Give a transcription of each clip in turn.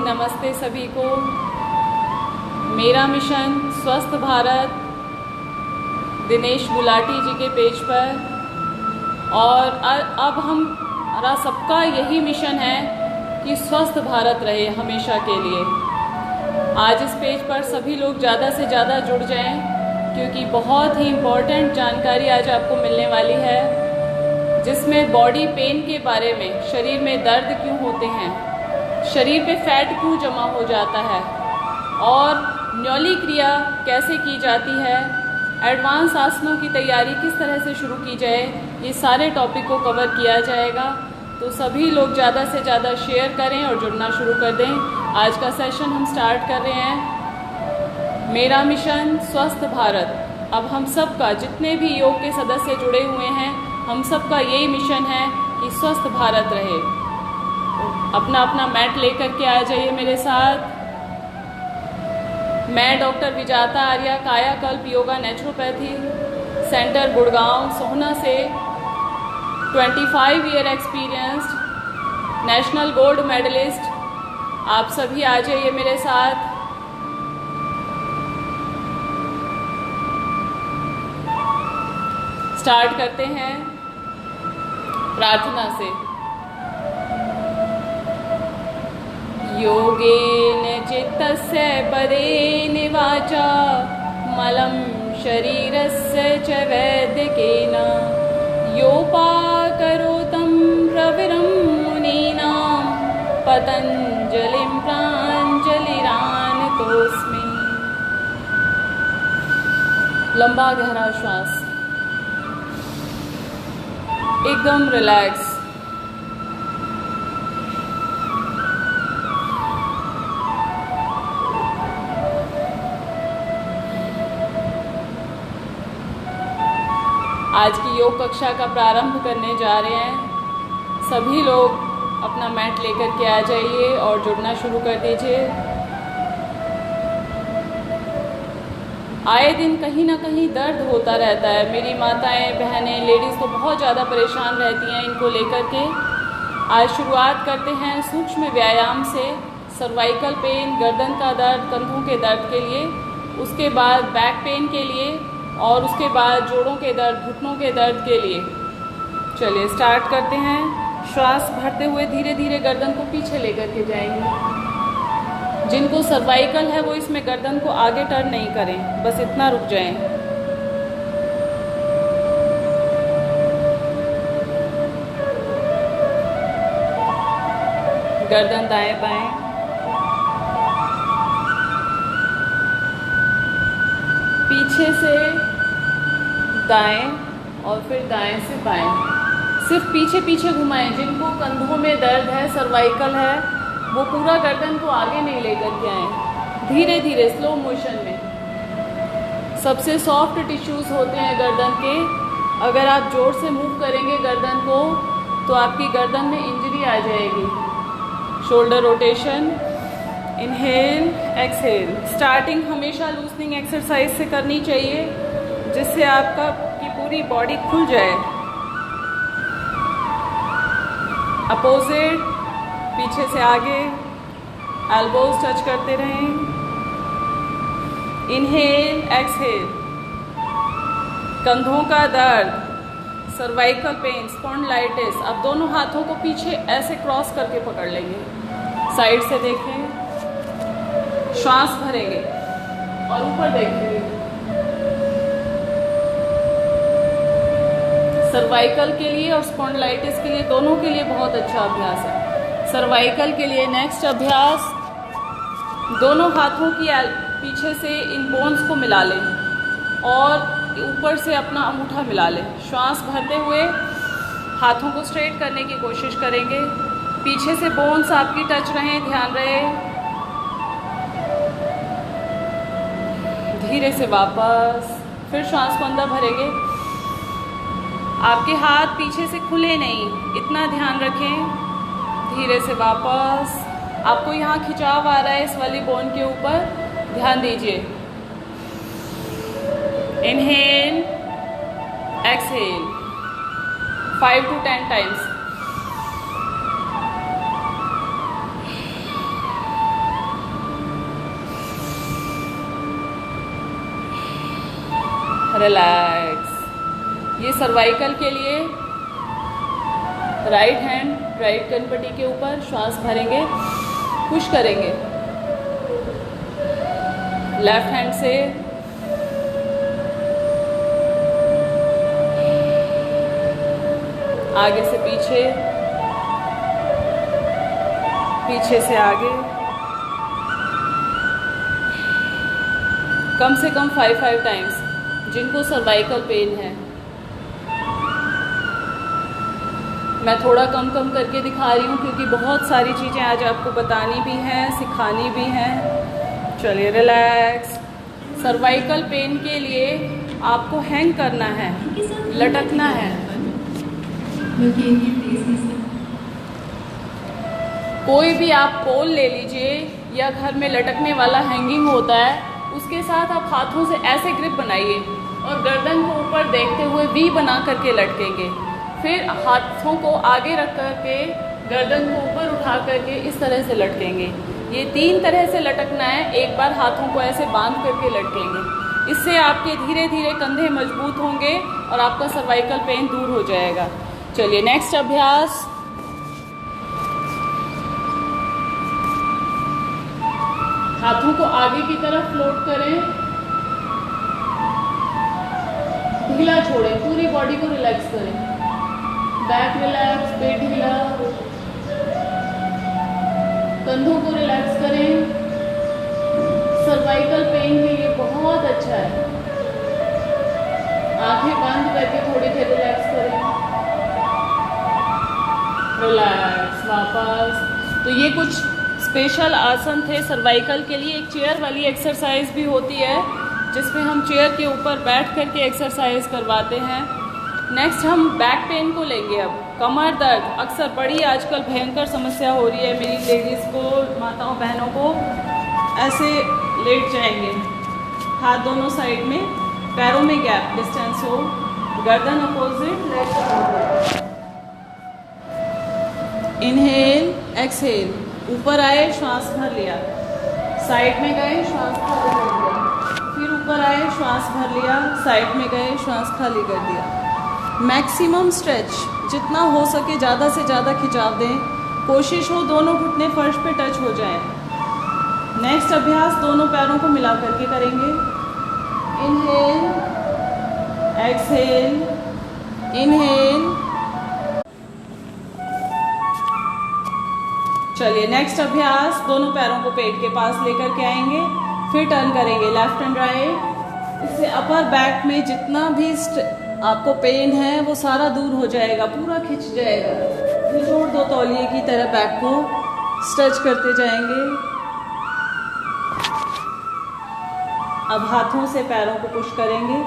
नमस्ते सभी को। मेरा मिशन स्वस्थ भारत दिनेश गुलाटी जी के पेज पर, और अब हमारा सबका यही मिशन है कि स्वस्थ भारत रहे हमेशा के लिए। आज इस पेज पर सभी लोग ज़्यादा से ज़्यादा जुड़ जाएं, क्योंकि बहुत ही इम्पोर्टेंट जानकारी आज आपको मिलने वाली है, जिसमें बॉडी पेन के बारे में, शरीर में दर्द क्यों होते हैं, शरीर पे फैट क्यों जमा हो जाता है, और न्योली क्रिया कैसे की जाती है, एडवांस आसनों की तैयारी किस तरह से शुरू की जाए, ये सारे टॉपिक को कवर किया जाएगा। तो सभी लोग ज़्यादा से ज़्यादा शेयर करें और जुड़ना शुरू कर दें। आज का सेशन हम स्टार्ट कर रहे हैं, मेरा मिशन स्वस्थ भारत। अब हम सब का, जितने भी योग के सदस्य जुड़े हुए हैं, हम सब का यही मिशन है कि स्वस्थ भारत रहे। अपना अपना मैट लेकर के आ जाइए मेरे साथ। मैं doctor Vijata Arya, Kayakalp yoga naturopathy centre Gurgaon Sohna से 25 year experienced national gold medalist. आप सभी आ जाइए मेरे साथ। स्टार्ट करते हैं प्रार्थना से। योगेन चित्तस्य पदेन वाचा मलं शरीरस्य च वैद्यकेन योपाकरोतं प्रविरं मुनीनां पतञ्जलिं प्राञ्जलिरानतोऽस्मि। लंबा गहरा श्वास, एकदम रिलैक्स। आज की योग कक्षा का प्रारंभ करने जा रहे हैं। सभी लोग अपना मैट लेकर के आ जाइए और जुड़ना शुरू कर दीजिए। आए दिन कहीं ना कहीं दर्द होता रहता है। मेरी माताएं, बहनें, लेडीज़ तो बहुत ज़्यादा परेशान रहती हैं इनको लेकर के। आज शुरुआत करते हैं सूक्ष्म व्यायाम से। सर्वाइकल पेन, गर्दन का दर्द, कंधों के दर्द के लिए, उसके बाद बैक पेन के लिए, और उसके बाद जोड़ों के दर्द, घुटनों के दर्द के लिए। चलिए स्टार्ट करते हैं। श्वास भरते हुए धीरे धीरे गर्दन को पीछे लेकर के जाएंगे। जिनको सर्वाइकल है वो इसमें गर्दन को आगे टर्न नहीं करें, बस इतना रुक जाएं। गर्दन दाएं बाएं, पीछे से दाएं और फिर दाएं से बाएं। सिर्फ पीछे पीछे घुमाएं। जिनको कंधों में दर्द है, सर्वाइकल है, वो पूरा गर्दन को आगे नहीं लेकर के आए, धीरे धीरे स्लो मोशन में। सबसे सॉफ्ट टिश्यूज़ होते हैं गर्दन के। अगर आप जोर से मूव करेंगे गर्दन को तो आपकी गर्दन में इंजरी आ जाएगी। Shoulder rotation, inhale exhale. Starting हमेशा लूजनिंग एक्सरसाइज से करनी चाहिए, जिससे आपका की पूरी बॉडी खुल जाए। अपोजिट, पीछे से आगे, एल्बोज टच करते रहें। Inhale exhale. कंधों का दर्द, सर्वाइकल पेन, स्पॉन्डिलाइटिस, अब दोनों हाथों को पीछे ऐसे क्रॉस करके पकड़ लेंगे। साइड से देखें, श्वास भरेंगे और ऊपर देखेंगे। सर्वाइकल के लिए और स्पॉन्डिलाइटिस के लिए, दोनों के लिए बहुत अच्छा अभ्यास है। सर्वाइकल के लिए नेक्स्ट अभ्यास, दोनों हाथों की पीछे से इन बोन्स को मिला लें और ऊपर से अपना अंगूठा मिला लें। श्वास भरते हुए हाथों को स्ट्रेट करने की कोशिश करेंगे। पीछे से बोन्स आपकी टच रहें, ध्यान रहे। धीरे से वापस, फिर श्वास को अंदर भरेंगे। आपके हाथ पीछे से खुले नहीं, इतना ध्यान रखें। धीरे से वापस। आपको यहाँ खिंचाव आ रहा है इस वाली बोन के ऊपर, ध्यान दीजिए। Inhale exhale 5 to 10 times। Relax. ये सर्वाइकल के लिए राइट हैंड राइट कनपट्टी के ऊपर श्वास भरेंगे, पुश करेंगे। लेफ्ट हैंड से आगे से पीछे, पीछे से आगे, कम से कम 5 टाइम्स जिनको सर्वाइकल पेन है। मैं थोड़ा कम कम करके दिखा रही हूँ क्योंकि बहुत सारी चीज़ें आज आपको बतानी भी हैं, सिखानी भी हैं। चलिए रिलैक्स। सर्वाइकल पेन के लिए आपको हैंग करना है, लटकना है। कोई भी आप पोल ले लीजिए या घर में लटकने वाला हैंगिंग होता है, उसके साथ आप हाथों से ऐसे ग्रिप बनाइए और गर्दन को ऊपर देखते हुए वी बना करके लटकेंगे। फिर हाथों को आगे रख करके गर्दन को ऊपर उठा करके इस तरह से लटकेंगे। ये 3 तरह से लटकना है। एक बार हाथों को ऐसे बांध करके लटकेंगे। इससे आपके धीरे धीरे कंधे मजबूत होंगे और आपका सर्वाइकल पेन दूर हो जाएगा। चलिए नेक्स्ट अभ्यास। हाथों को आगे की तरफ फ्लोट करें, ढीला छोड़ें, पूरी बॉडी को रिलैक्स करें। बैक रिलैक्स, पेट ढीला, कंधों को रिलैक्स करें। सर्वाइकल पेन के लिए बहुत अच्छा है। आंखें बंद करके थोड़ी देर रिलैक्स करें। रिलैक्स वापस। तो ये कुछ स्पेशल आसन थे सर्वाइकल के लिए। एक चेयर वाली एक्सरसाइज भी होती है जिसमें हम चेयर के ऊपर बैठ करके एक्सरसाइज करवाते हैं। नेक्स्ट हम बैक पेन को लेंगे। अब कमर दर्द अक्सर बड़ी आजकल भयंकर समस्या हो रही है मेरी लेडीज़ को, माताओं बहनों को। ऐसे लेट जाएंगे, हाथ दोनों साइड में, पैरों में गैप डिस्टेंस हो, गर्दन opposite, leg opposite. Inhale exhale, ऊपर आए श्वास भर लिया, साइड में गए श्वास खाली कर दिया, फिर ऊपर आए श्वास भर लिया, साइड में गए श्वास खाली कर दिया। मैक्सिमम स्ट्रेच, जितना हो सके ज़्यादा से ज़्यादा खिंचाव दें। कोशिश हो दोनों घुटने फर्श पे टच हो जाएं। नेक्स्ट अभ्यास दोनों पैरों को मिला करके करेंगे। Inhale exhale, inhale. चलिए नेक्स्ट अभ्यास दोनों पैरों को पेट के पास लेकर के आएंगे, फिर टर्न करेंगे लेफ्ट एंड राइट। इससे अपर बैक में जितना भी आपको पेन है वो सारा दूर हो जाएगा, पूरा खिंच जाएगा। निचोड़ दो तौलिए की तरह बैक को, स्ट्रेच करते जाएंगे। अब हाथों से पैरों को पुश करेंगे,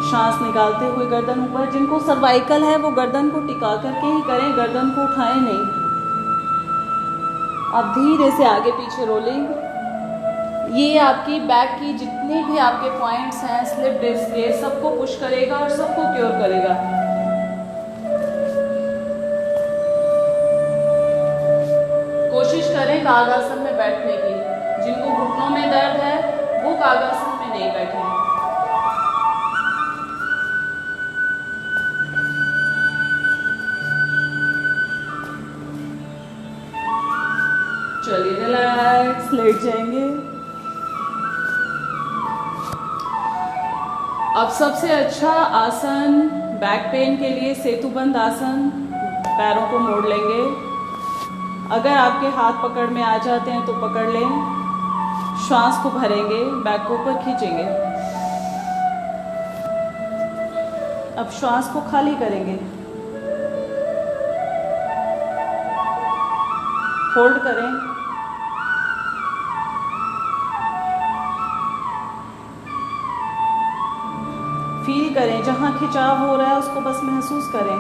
सांस निकालते हुए गर्दन ऊपर। जिनको सर्वाइकल है वो गर्दन को टिका करके ही करें, गर्दन को उठाएं नहीं। अब धीरे से आगे पीछे रोलिंग। ये आपकी बैक की जितने भी आपके पॉइंट्स हैं, स्लिप डिस्क के, सबको पुश करेगा और सबको क्योर करेगा। कोशिश करें कागासन में बैठने की। जिनको घुटनों में दर्द है वो कागासन में नहीं बैठे। चलिए रिलैक्स, लेट जाएंगे। अब सबसे अच्छा आसन बैक पेन के लिए सेतुबंद आसन। पैरों को मोड़ लेंगे। अगर आपके हाथ पकड़ में आ जाते हैं तो पकड़ लें। श्वास को भरेंगे, बैक को ऊपर खींचेंगे। अब श्वास को खाली करेंगे, होल्ड करें। फील करें, जहाँ खिंचाव हो रहा है उसको बस महसूस करें।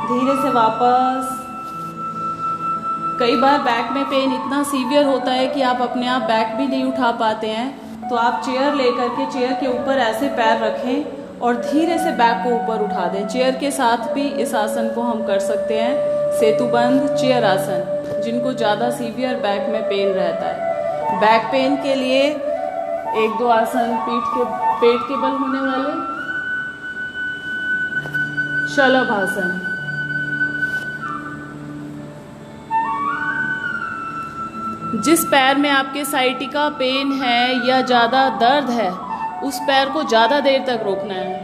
धीरे से वापस। कई बार बैक में पेन इतना सीवियर होता है कि आप अपने आप बैक भी नहीं उठा पाते हैं, तो आप चेयर लेकर के चेयर के ऊपर ऐसे पैर रखें और धीरे से बैक को ऊपर उठा दें। चेयर के साथ भी इस आसन को हम कर सकते हैं, सेतुबंद चेयर आसन, जिनको ज़्यादा सीवियर बैक में पेन रहता है। बैक पेन के लिए 1-2 आसन पीठ के पेट के बल होने वाले शलभासन। जिस पैर में आपके साइटिका पेन है या ज़्यादा दर्द है, उस पैर को ज़्यादा देर तक रोकना है।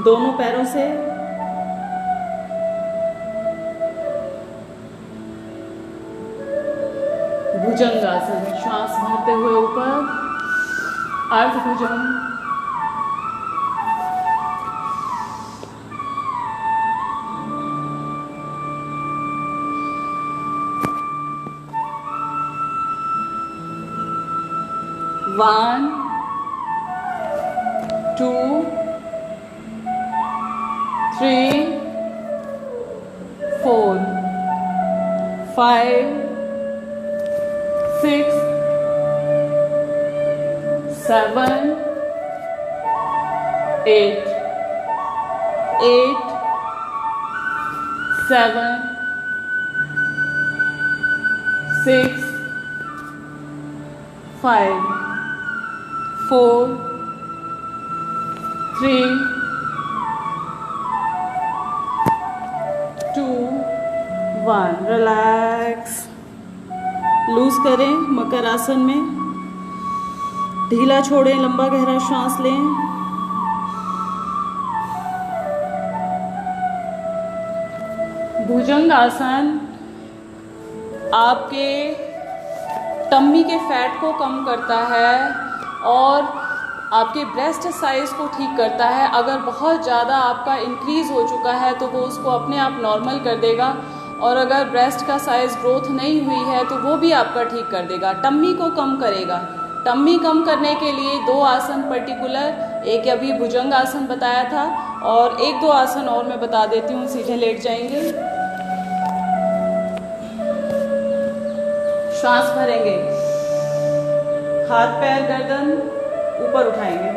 दोनों पैरों से भुजंगासन। श्वास भरते हुए ऊपर, अर्ध भुजंग। One, two, three, four, five, six, seven, eight, seven, six, five, four, three, two, one. Relax, loose करें मकर आसन में। ढीला छोड़ें, लंबा गहरा श्वास लें। भुजंग आसन आपके टम्मी के फैट को कम करता है और आपके ब्रेस्ट साइज को ठीक करता है। अगर बहुत ज़्यादा आपका इंक्रीज हो चुका है तो वो उसको अपने आप नॉर्मल कर देगा, और अगर ब्रेस्ट का साइज ग्रोथ नहीं हुई है तो वो भी आपका ठीक कर देगा। टम्मी को कम करेगा। टम्मी कम करने के लिए 2 आसन पर्टिकुलर, एक अभी भुजंग आसन बताया था और 1-2 आसन और मैं बता देती हूँ। सीधे लेट जाएंगे, श्वास भरेंगे, हाथ पैर गर्दन ऊपर उठाएंगे।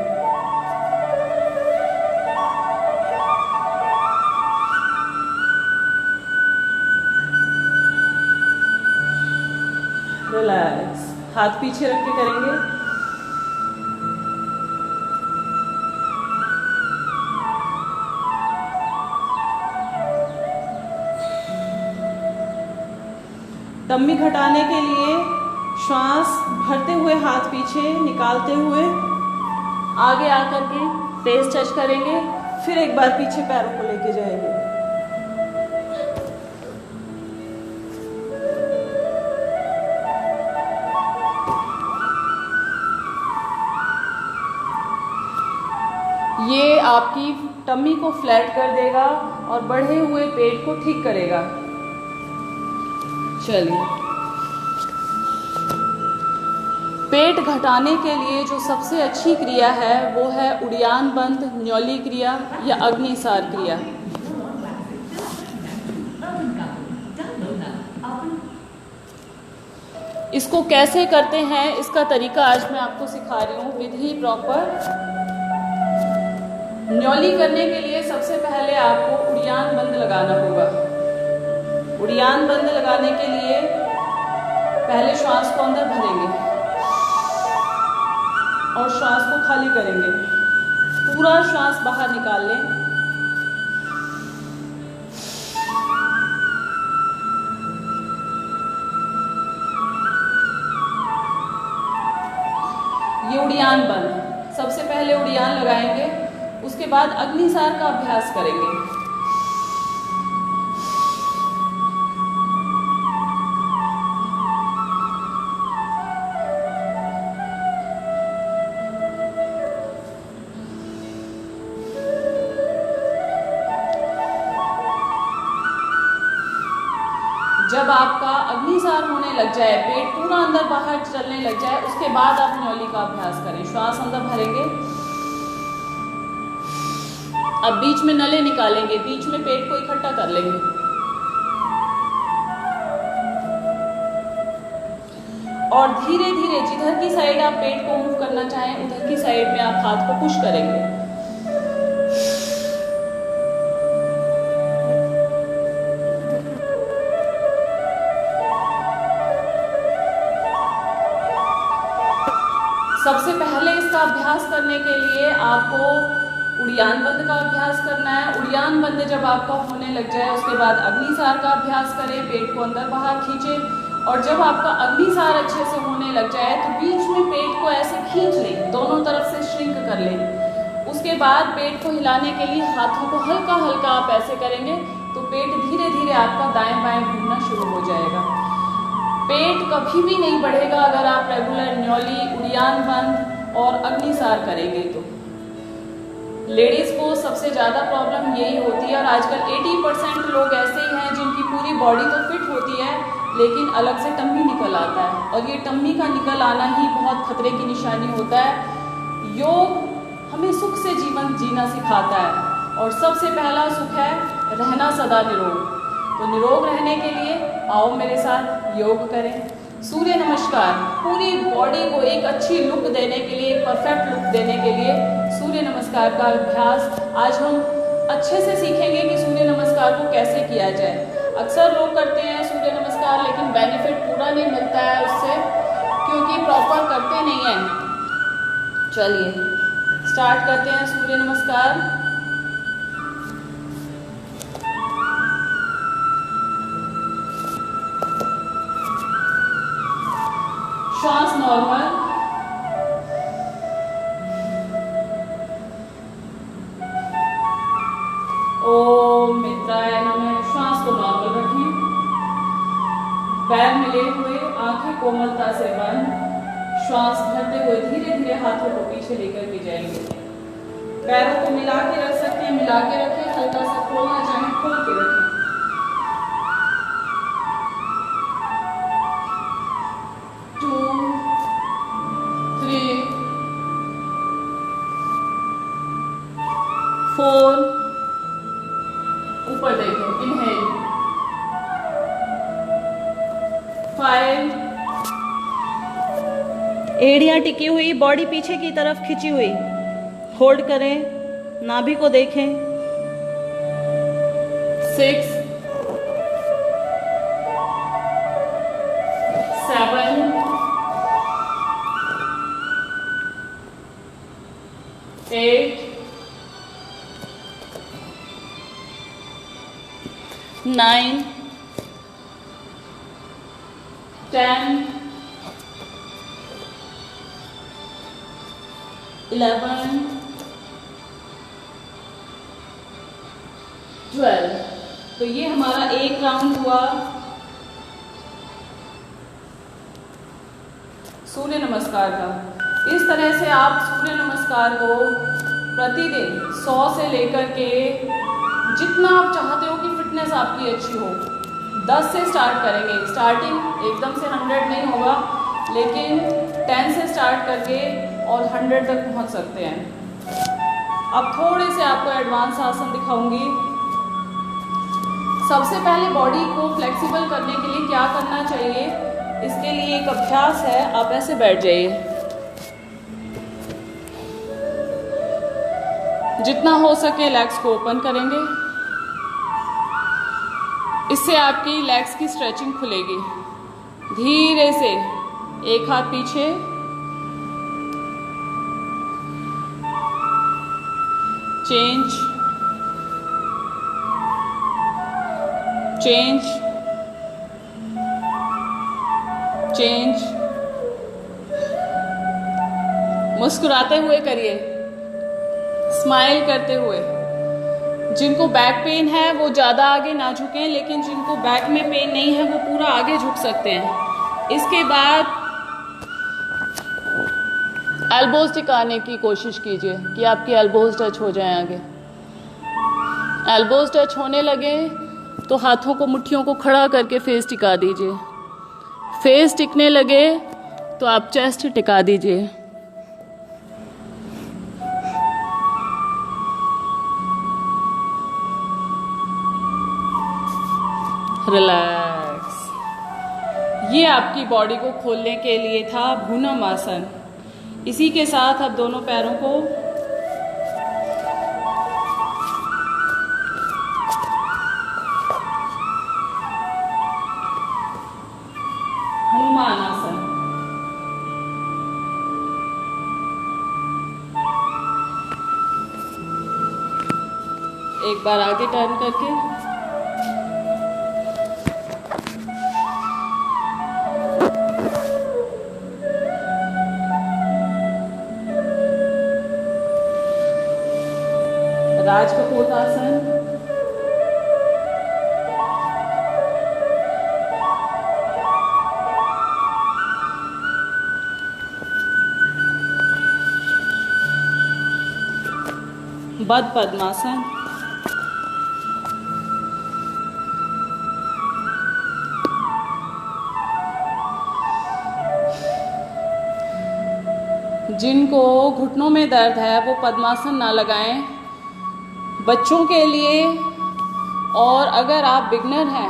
रिलैक्स, हाथ पीछे रख के करेंगे। टम्मी घटाने के लिए श्वास भरते हुए हाथ पीछे निकालते हुए आगे आकर के फेस टच करेंगे, फिर एक बार पीछे पैरों को लेके जाएंगे। ये आपकी टम्मी को फ्लैट कर देगा और बढ़े हुए पेट को ठीक करेगा। चलिए, पेट घटाने के लिए जो सबसे अच्छी क्रिया है वो है उड़ियान बंद न्योली क्रिया या अग्निसार क्रिया। इसको कैसे करते हैं इसका तरीका आज मैं आपको सिखा रही हूँ, विधि प्रॉपर। न्योली करने के लिए सबसे पहले आपको उड़ियान बंद लगाना होगा। उड़ियान बंद लगाने के लिए पहले श्वास को अंदर भरेंगे और श्वास को खाली करेंगे। पूरा श्वास बाहर निकाल लें। ये उड़ियान बंद। सबसे पहले उड़ियान लगाएंगे, उसके बाद अग्निसार का अभ्यास करेंगे। जब आपका अग्निसार होने लग जाए, पेट पूरा अंदर बाहर चलने लग जाए, उसके बाद आप न्योली का अभ्यास करें। श्वास अंदर भरेंगे, अब बीच में नले निकालेंगे, बीच में पेट को इकट्ठा कर लेंगे। और धीरे धीरे जिधर की साइड आप पेट को मूव करना चाहें उधर की साइड में आप हाथ को पुश करेंगे। सबसे पहले इसका अभ्यास करने के लिए आपको उड़ियान बंद का अभ्यास करना है। उड़ियान बंद जब आपका होने लग जाए उसके बाद अग्निसार का अभ्यास करें, पेट को अंदर बाहर खींचें और जब आपका अग्निसार अच्छे से होने लग जाए तो बीच में पेट को ऐसे खींच लें, दोनों तरफ से श्रिंक कर लें। उसके बाद पेट को हिलाने के लिए हाथों को हल्का हल्का आप ऐसे करेंगे तो पेट धीरे धीरे आपका दाएं बाएं घूमना शुरू हो जाएगा। पेट कभी भी नहीं बढ़ेगा अगर आप रेगुलर न्योली, उड़ियान बंद और अग्निसार करेंगे तो। लेडीज़ को सबसे ज़्यादा प्रॉब्लम यही होती है और आजकल 80% लोग ऐसे ही हैं जिनकी पूरी बॉडी तो फिट होती है लेकिन अलग से टम्मी निकल आता है और ये टम्मी का निकल आना ही बहुत खतरे की निशानी होता है। योग हमें सुख से जीवन जीना सिखाता है और सबसे पहला सुख है रहना सदा निरोग। तो निरोग रहने के लिए आओ मेरे साथ योग करें। सूर्य नमस्कार पूरी बॉडी को एक अच्छी लुक देने के लिए, एक परफेक्ट लुक देने के लिए सूर्य नमस्कार का अभ्यास आज हम अच्छे से सीखेंगे कि सूर्य नमस्कार को कैसे किया जाए। अक्सर लोग करते हैं सूर्य नमस्कार लेकिन बेनिफिट पूरा नहीं मिलता है उससे क्योंकि प्रॉपर करते नहीं हैं। चलिए स्टार्ट करते हैं सूर्य नमस्कार। श्वास नॉर्मल, ओम मित्राय नमः। श्वास को नॉर्मल रखें, पैर मिले हुए, आंखें कोमलता से बंद। श्वास भरते हुए धीरे धीरे हाथों को पीछे लेकर के जाएंगे। पैरों को मिला के रख सकते हैं, मिला के रखें, हल्का सा खोलना चाहें खोल के रखें। 2 3 4 ऊपर देखें, इनहेल 5 एड़ियां टिकी हुई, बॉडी पीछे की तरफ खिंची हुई, होल्ड करें, नाभि को देखें 6 7 8 9 10 11 12। तो ये हमारा एक राउंड हुआ सूर्य नमस्कार का। इस तरह से आप सूर्य नमस्कार को प्रतिदिन 100 से लेकर के जितना आप चाहते हो कि फिटनेस आपकी अच्छी हो 10 से स्टार्ट करेंगे। स्टार्टिंग एकदम से 100 नहीं होगा लेकिन 10 से स्टार्ट करके और 100 तक पहुंच सकते हैं। अब थोड़े से आपको एडवांस आसन दिखाऊंगी। सबसे पहले बॉडी को फ्लेक्सिबल करने के लिए क्या करना चाहिए, इसके लिए एक अभ्यास है। आप ऐसे बैठ जाइए, जितना हो सके लेग्स को ओपन करेंगे, इससे आपकी लेग्स की स्ट्रेचिंग खुलेगी। धीरे से एक हाथ पीछे, चेंज चेंज चेंज। मुस्कुराते हुए करिए, स्माइल करते हुए। जिनको बैक पेन है वो ज़्यादा आगे ना झुकें, लेकिन जिनको बैक में पेन नहीं है वो पूरा आगे झुक सकते हैं। इसके बाद एल्बोज टिकाने की कोशिश कीजिए कि आपकी एल्बोज टच हो जाएं आगे। एल्बोज टच होने लगे तो हाथों को, मुट्ठियों को खड़ा करके फेस टिका दीजिए। फेस टिकने लगे तो आप चेस्ट टिका दीजिए। रिलैक्स। ये आपकी बॉडी को खोलने के लिए था भूनम आसन। इसी के साथ अब दोनों पैरों को हनुमान आसन। एक बार आगे टर्न करके। राजकपोतासन। बद्ध पद्मासन। जिनको घुटनों में दर्द है वो पद्मासन ना लगाएं। बच्चों के लिए, और अगर आप बिगनर हैं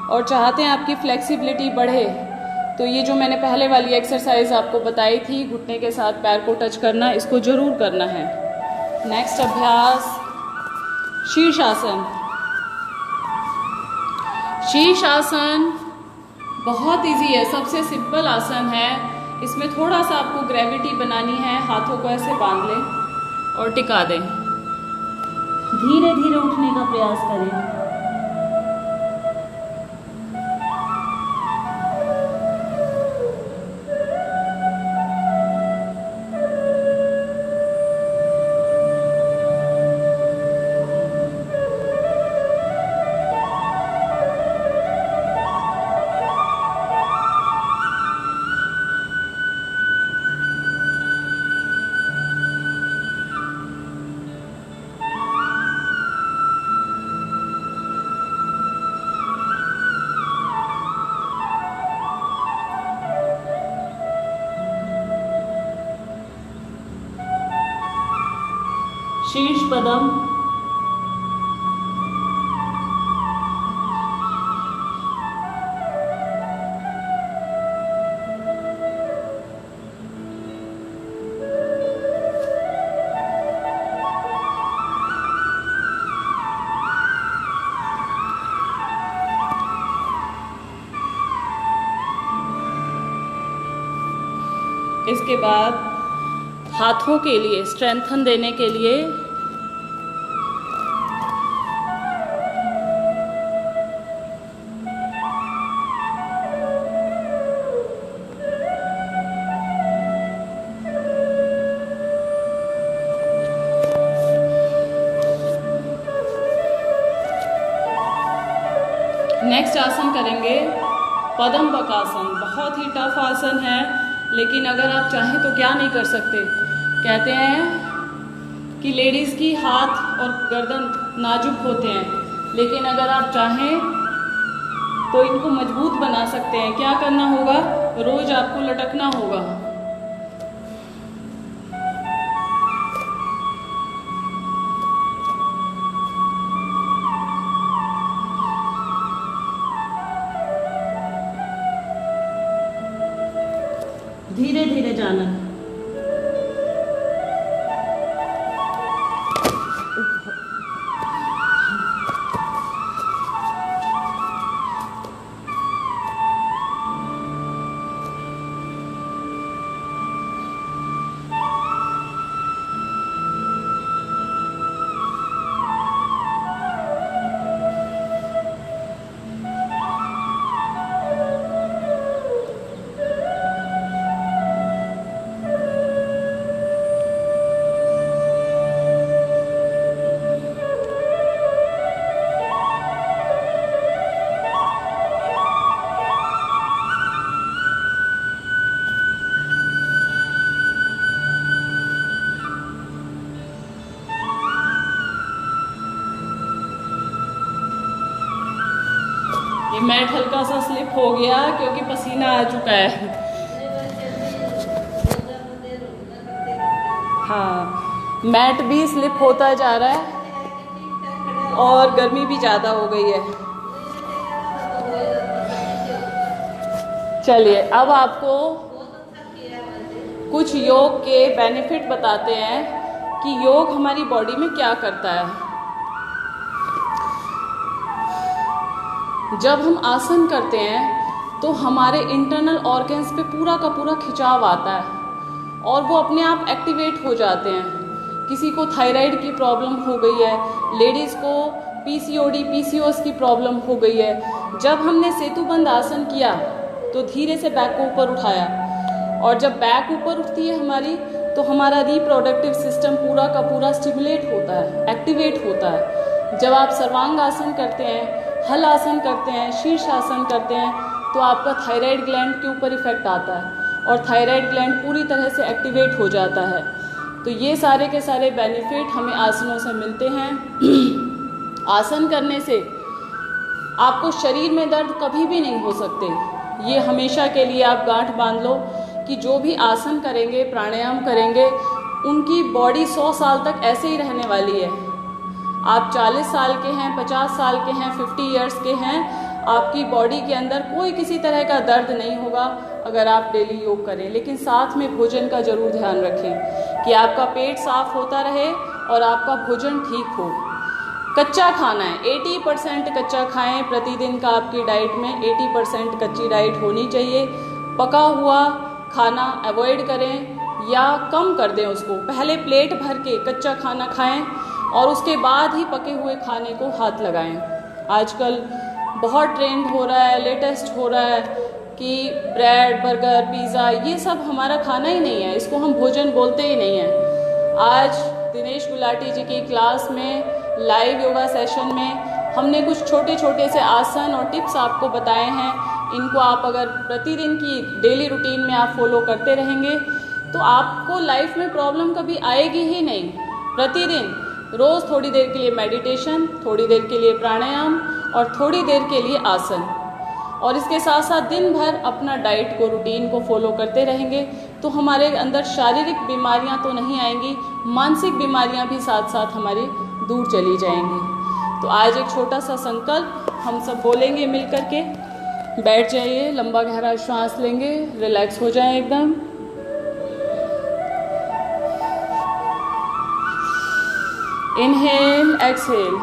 और चाहते हैं आपकी फ्लेक्सिबिलिटी बढ़े, तो ये जो मैंने पहले वाली एक्सरसाइज आपको बताई थी, घुटने के साथ पैर को टच करना, इसको जरूर करना है। नेक्स्ट अभ्यास शीर्षासन। शीर्षासन बहुत इजी है, सबसे सिंपल आसन है। इसमें थोड़ा सा आपको ग्रेविटी बनानी है। हाथों को ऐसे बांध लें और टिका दें। धीरे धीरे उठने का प्रयास करें। शीर्ष पदम। इसके बाद हाथों के लिए स्ट्रेंथन देने के लिए नेक्स्ट आसन करेंगे पद्म बकासन। बहुत ही टफ आसन है, लेकिन अगर आप चाहें तो क्या नहीं कर सकते। कहते हैं कि लेडीज़ की हाथ और गर्दन नाजुक होते हैं, लेकिन अगर आप चाहें तो इनको मजबूत बना सकते हैं। क्या करना होगा? रोज आपको लटकना होगा। धीरे धीरे जाना है। ये मैट हल्का सा स्लिप हो गया क्योंकि पसीना आ चुका है। हाँ, मैट भी स्लिप होता जा रहा है और गर्मी भी ज़्यादा हो गई है। चलिए, अब आपको कुछ योग के बेनिफिट बताते हैं कि योग हमारी बॉडी में क्या करता है। जब हम आसन करते हैं तो हमारे इंटरनल ऑर्गन्स पे पूरा का पूरा खिंचाव आता है और वो अपने आप एक्टिवेट हो जाते हैं। किसी को थायराइड की प्रॉब्लम हो गई है, लेडीज़ को पीसीओडी पीसीओएस की प्रॉब्लम हो गई है। जब हमने सेतुबंद आसन किया तो धीरे से बैक को ऊपर उठाया, और जब बैक ऊपर उठती है हमारी तो हमारा रिप्रोडक्टिव सिस्टम पूरा का पूरा स्टिमुलेट होता है, एक्टिवेट होता है। जब आप सर्वांग आसन करते हैं, हल आसन करते हैं, शीर्ष आसन करते हैं, तो आपका थायराइड ग्लैंड के ऊपर इफेक्ट आता है और थायराइड ग्लैंड पूरी तरह से एक्टिवेट हो जाता है। तो ये सारे के सारे बेनिफिट हमें आसनों से मिलते हैं। आसन करने से आपको शरीर में दर्द कभी भी नहीं हो सकते। ये हमेशा के लिए आप गांठ बांध लो कि जो भी आसन करेंगे, प्राणायाम करेंगे, उनकी बॉडी 100 साल तक ऐसे ही रहने वाली है। आप 40 साल के हैं, 50 साल के हैं, 50 इयर्स के हैं, आपकी बॉडी के अंदर कोई किसी तरह का दर्द नहीं होगा अगर आप डेली योग करें। लेकिन साथ में भोजन का जरूर ध्यान रखें कि आपका पेट साफ होता रहे और आपका भोजन ठीक हो। कच्चा खाना है, 80% कच्चा खाएं प्रतिदिन का। आपकी डाइट में 80% कच्ची डाइट होनी चाहिए। पका हुआ खाना अवॉइड करें या कम कर दें उसको। पहले प्लेट भर के कच्चा खाना खाएं और उसके बाद ही पके हुए खाने को हाथ लगाएं। आजकल बहुत ट्रेंड हो रहा है, लेटेस्ट हो रहा है कि ब्रेड, बर्गर, पिज़्ज़ा, ये सब हमारा खाना ही नहीं है, इसको हम भोजन बोलते ही नहीं हैं। आज दिनेश गुलाटी जी की क्लास में, लाइव योगा सेशन में हमने कुछ छोटे छोटे से आसन और टिप्स आपको बताए हैं। इनको आप अगर प्रतिदिन की डेली रूटीन में आप फॉलो करते रहेंगे तो आपको लाइफ में प्रॉब्लम कभी आएगी ही नहीं। प्रतिदिन रोज़ थोड़ी देर के लिए मेडिटेशन, थोड़ी देर के लिए प्राणायाम और थोड़ी देर के लिए आसन, और इसके साथ साथ दिन भर अपना डाइट को, रूटीन को फॉलो करते रहेंगे तो हमारे अंदर शारीरिक बीमारियां तो नहीं आएंगी, मानसिक बीमारियां भी साथ साथ हमारी दूर चली जाएंगी। तो आज एक छोटा सा संकल्प हम सब बोलेंगे मिल करके। बैठ जाइए, लंबा गहरा श्वास लेंगे, रिलैक्स हो जाएं एकदम। Inhale, exhale.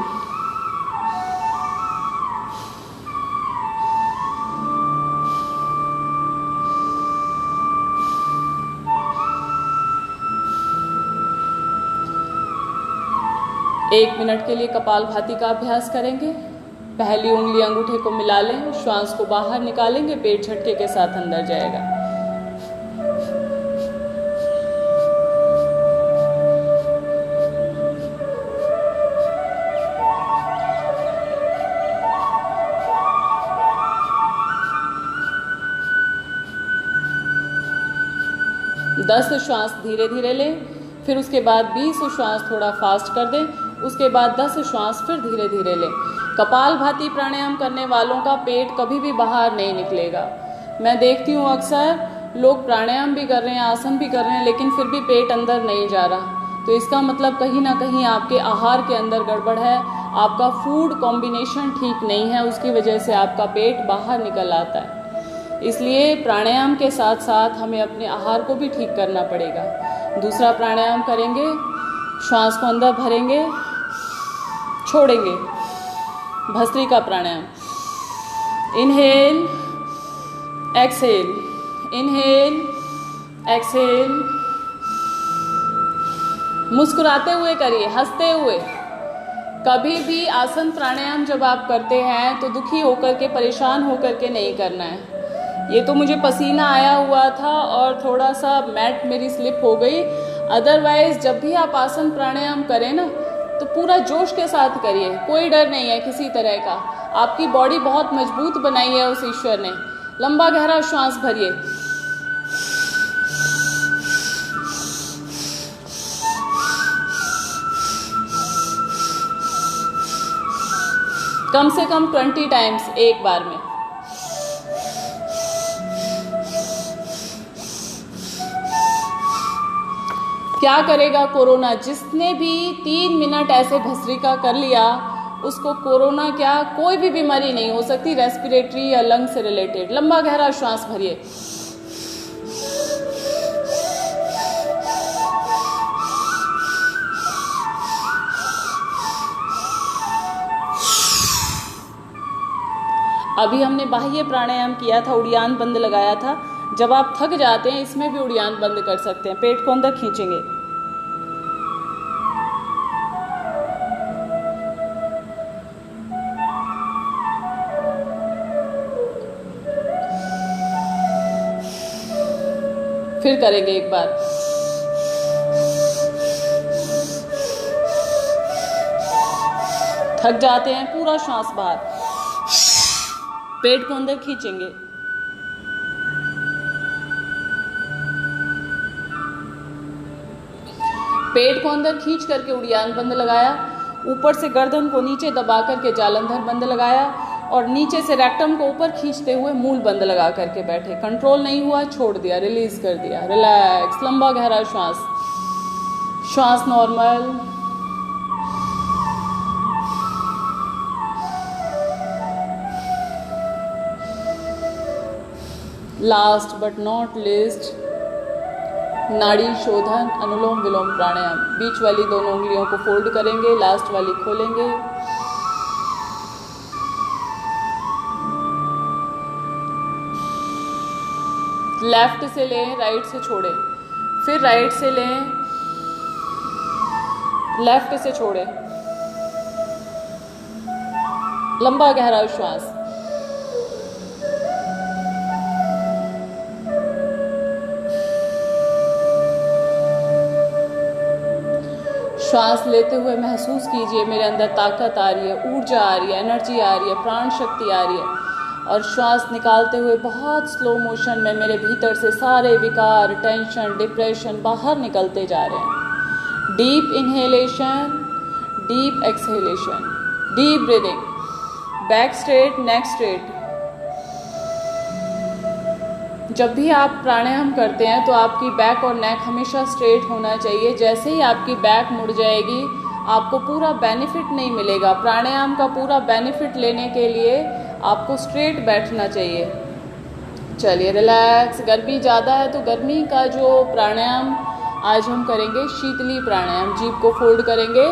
एक मिनट के लिए कपालभाति का अभ्यास करेंगे। पहली उंगली अंगूठे को मिला लें, श्वास को बाहर निकालेंगे, पेट झटके के साथ अंदर जाएगा। दस श्वास धीरे धीरे लें, फिर उसके बाद 20 श्वास थोड़ा फास्ट कर दें, उसके बाद 10 श्वास फिर धीरे धीरे लें। कपालभाति प्राणायाम करने वालों का पेट कभी भी बाहर नहीं निकलेगा। मैं देखती हूँ अक्सर लोग प्राणायाम भी कर रहे हैं, आसन भी कर रहे हैं, लेकिन फिर भी पेट अंदर नहीं जा रहा। तो इसका मतलब कहीं ना कहीं आपके आहार के अंदर गड़बड़ है, आपका फूड कॉम्बिनेशन ठीक नहीं है, उसकी वजह से आपका पेट बाहर निकल आता है। इसलिए प्राणायाम के साथ साथ हमें अपने आहार को भी ठीक करना पड़ेगा। दूसरा प्राणायाम करेंगे, श्वास को अंदर भरेंगे, छोड़ेंगे, भस्त्रिका प्राणायाम। Inhale, exhale, inhale, exhale. मुस्कुराते हुए करिए, हंसते हुए। कभी भी आसन प्राणायाम जब आप करते हैं तो दुखी होकर के, परेशान होकर के नहीं करना है। ये तो मुझे पसीना आया हुआ था और थोड़ा सा मैट मेरी स्लिप हो गई। अदरवाइज जब भी आप आसन प्राणायाम करें ना तो पूरा जोश के साथ करिए, कोई डर नहीं है किसी तरह का। आपकी बॉडी बहुत मजबूत बनाई है उस ईश्वर ने। लंबा गहरा श्वास भरिए, कम से कम 20 टाइम्स एक बार में। क्या करेगा कोरोना? जिसने भी 3 मिनट ऐसे भस्त्रिका कर लिया उसको कोरोना क्या, कोई भी बीमारी नहीं हो सकती रेस्पिरेटरी या लंग से रिलेटेड। लंबा गहरा श्वास भरिए, अभी हमने बाह्य प्राणायाम किया था, उड़ियान बंद लगाया था। जब आप थक जाते हैं इसमें भी उड़ियान बंद कर सकते हैं, पेट को अंदर खींचेंगे। फिर करेंगे एक बार। थक जाते हैं, पूरा श्वास बाहर, पेट को अंदर खींचेंगे। पेट को अंदर खींच करके उड़ियान बंद लगाया, ऊपर से गर्दन को नीचे दबा करके जालंधर बंद लगाया और नीचे से रेक्टम को ऊपर खींचते हुए मूल बंद लगा करके बैठे। कंट्रोल नहीं हुआ, छोड़ दिया, रिलीज कर दिया। रिलैक्स, लंबा गहरा श्वास, श्वास normal. Last but not least, नाड़ी शोधन, अनुलोम विलोम प्राणायाम। बीच वाली दोनों उंगलियों को फोल्ड करेंगे, लास्ट वाली खोलेंगे। लेफ्ट से लें, राइट से छोड़ें, फिर राइट से लें, लेफ्ट से छोड़ें। लंबा गहरा श्वास, श्वास लेते हुए महसूस कीजिए मेरे अंदर ताकत आ रही है, ऊर्जा आ रही है, एनर्जी आ रही है, प्राण शक्ति आ रही है। और श्वास निकालते हुए बहुत स्लो मोशन में मेरे भीतर से सारे विकार, टेंशन, डिप्रेशन बाहर निकलते जा रहे हैं। Deep inhalation, deep exhalation, deep breathing, back straight, neck straight. जब भी आप प्राणायाम करते हैं तो आपकी बैक और नेक हमेशा स्ट्रेट होना चाहिए। जैसे ही आपकी बैक मुड़ जाएगी, आपको पूरा बेनिफिट नहीं मिलेगा। प्राणायाम का पूरा बेनिफिट लेने के लिए आपको स्ट्रेट बैठना चाहिए। चलिए रिलैक्स। गर्मी ज़्यादा है तो गर्मी का जो प्राणायाम आज हम करेंगे, शीतली प्राणायाम। जीभ को फोल्ड करेंगे,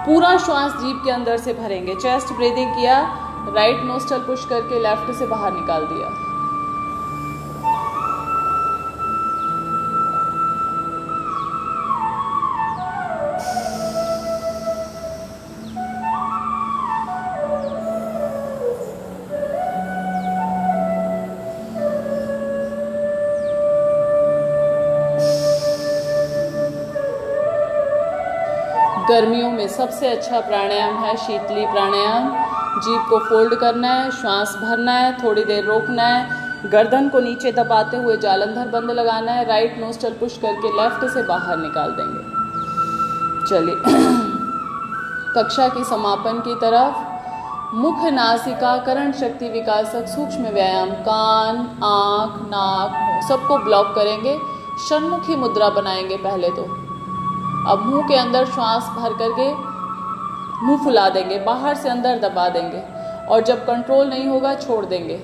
पूरा श्वास जीभ के अंदर से भरेंगे। चेस्ट ब्रीदिंग किया, राइट नोस्ट्रल पुश करके लेफ्ट से बाहर निकाल दिया। गर्मियों में सबसे अच्छा प्राणायाम है शीतली प्राणायाम। जीभ को फोल्ड करना है, श्वास भरना है, थोड़ी देर रोकना है, गर्दन को नीचे दबाते हुए जालंधर बंद लगाना है, राइट नोस्ट्रल पुश करके लेफ्ट से बाहर निकाल देंगे। चलिए कक्षा की समापन की तरफ। मुख, नासिका, कर्ण शक्ति विकासक सूक्ष्म व्यायाम। कान, आँख, नाक, मुँह सबको ब्लॉक करेंगे। षण्मुखी मुद्रा बनाएंगे पहले तो। अब मुंह के अंदर श्वास भर करके मुंह फुला देंगे, बाहर से अंदर दबा देंगे और जब कंट्रोल नहीं होगा छोड़ देंगे।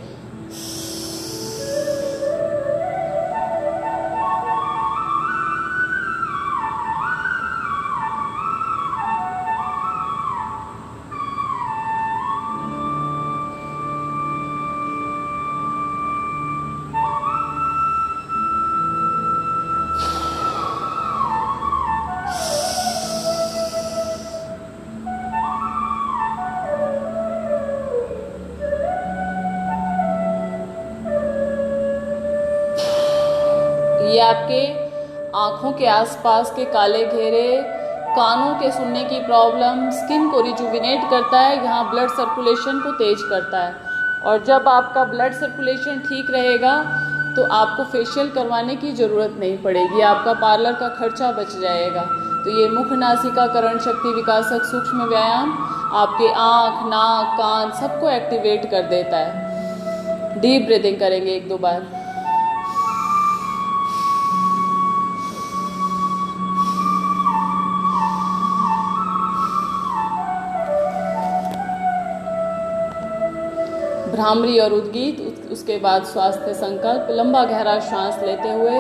ये आपके आँखों के आसपास के काले घेरे, कानों के सुनने की प्रॉब्लम, स्किन को रिजुविनेट करता है, यहाँ ब्लड सर्कुलेशन को तेज करता है। और जब आपका ब्लड सर्कुलेशन ठीक रहेगा तो आपको फेशियल करवाने की ज़रूरत नहीं पड़ेगी, आपका पार्लर का खर्चा बच जाएगा। तो ये मुख, नासिका, कर्ण शक्ति विकासक सूक्ष्म व्यायाम आपके आँख, नाक, कान सबको एक्टिवेट कर देता है। डीप ब्रीदिंग करेंगे 1-2 बार। भ्रामरी और उद्गीत, उसके बाद स्वास्थ्य संकल्प। लंबा गहरा श्वास लेते हुए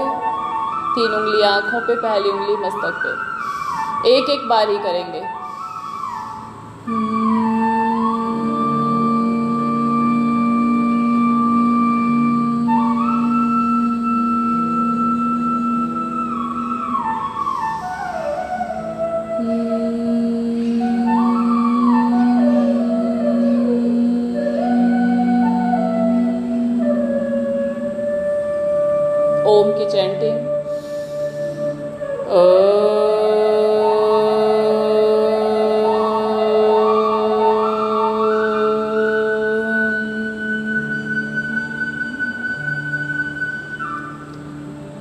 3 उंगलियां आंखों पे, पहली उंगली मस्तक पे। एक एक बार ही करेंगे। ओम chanting.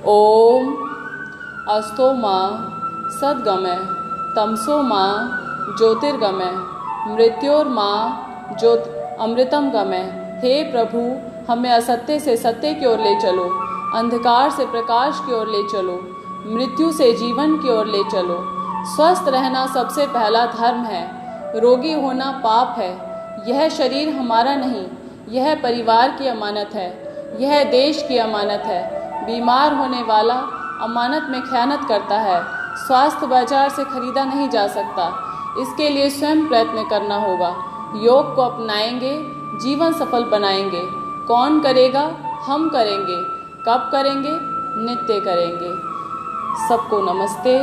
ओम अस्तो माँ सद्गमय तमसो माँ ज्योतिर्गमय मृत्योर्मा अमृतम गमय। हे प्रभु, हमें असत्य से सत्य की ओर ले चलो, अंधकार से प्रकाश की ओर ले चलो, मृत्यु से जीवन की ओर ले चलो। स्वस्थ रहना सबसे पहला धर्म है, रोगी होना पाप है। यह शरीर हमारा नहीं, यह परिवार की अमानत है, यह देश की अमानत है। बीमार होने वाला अमानत में खयानत करता है। स्वास्थ्य बाजार से खरीदा नहीं जा सकता, इसके लिए स्वयं प्रयत्न करना होगा। योग को अपनाएंगे, जीवन सफल बनाएंगे। कौन करेगा? हम करेंगे। कब करेंगे? नित्य करेंगे। सबको नमस्ते।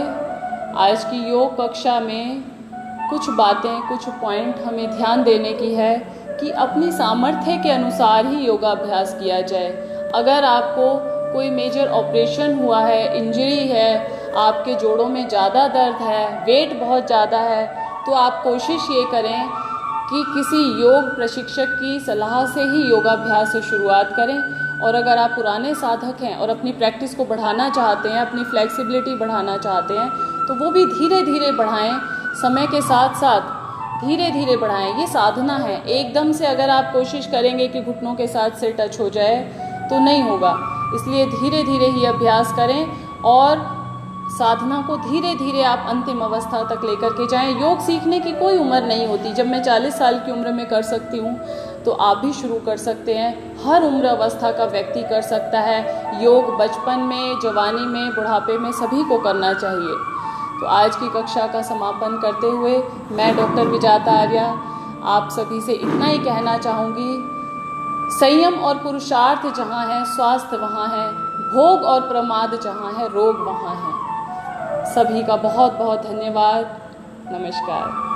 आज की योग कक्षा में कुछ बातें, कुछ पॉइंट हमें ध्यान देने की है कि अपनी सामर्थ्य के अनुसार ही योगाभ्यास किया जाए। अगर आपको कोई मेजर ऑपरेशन हुआ है, इंजरी है, आपके जोड़ों में ज़्यादा दर्द है, वेट बहुत ज़्यादा है, तो आप कोशिश ये करें कि किसी योग प्रशिक्षक की सलाह से ही योगाभ्यास से शुरुआत करें। और अगर आप पुराने साधक हैं और अपनी प्रैक्टिस को बढ़ाना चाहते हैं, अपनी फ्लेक्सिबिलिटी बढ़ाना चाहते हैं, तो वो भी धीरे धीरे बढ़ाएं, समय के साथ साथ धीरे धीरे बढ़ाएं। ये साधना है। एकदम से अगर आप कोशिश करेंगे कि घुटनों के साथ से टच हो जाए तो नहीं होगा। इसलिए धीरे धीरे ही अभ्यास करें और साधना को धीरे धीरे आप अंतिम अवस्था तक लेकर के जाएं। योग सीखने की कोई उम्र नहीं होती। जब मैं 40 साल की उम्र में कर सकती हूँ तो आप भी शुरू कर सकते हैं। हर उम्र अवस्था का व्यक्ति कर सकता है। योग बचपन में, जवानी में, बुढ़ापे में सभी को करना चाहिए। तो आज की कक्षा का समापन करते हुए मैं डॉक्टर विजाता आर्या आप सभी से इतना ही कहना चाहूँगी, संयम और पुरुषार्थ जहाँ है, स्वास्थ्य वहाँ है। भोग और प्रमाद जहाँ है, रोग वहाँ है। सभी का बहुत बहुत धन्यवाद। नमस्कार।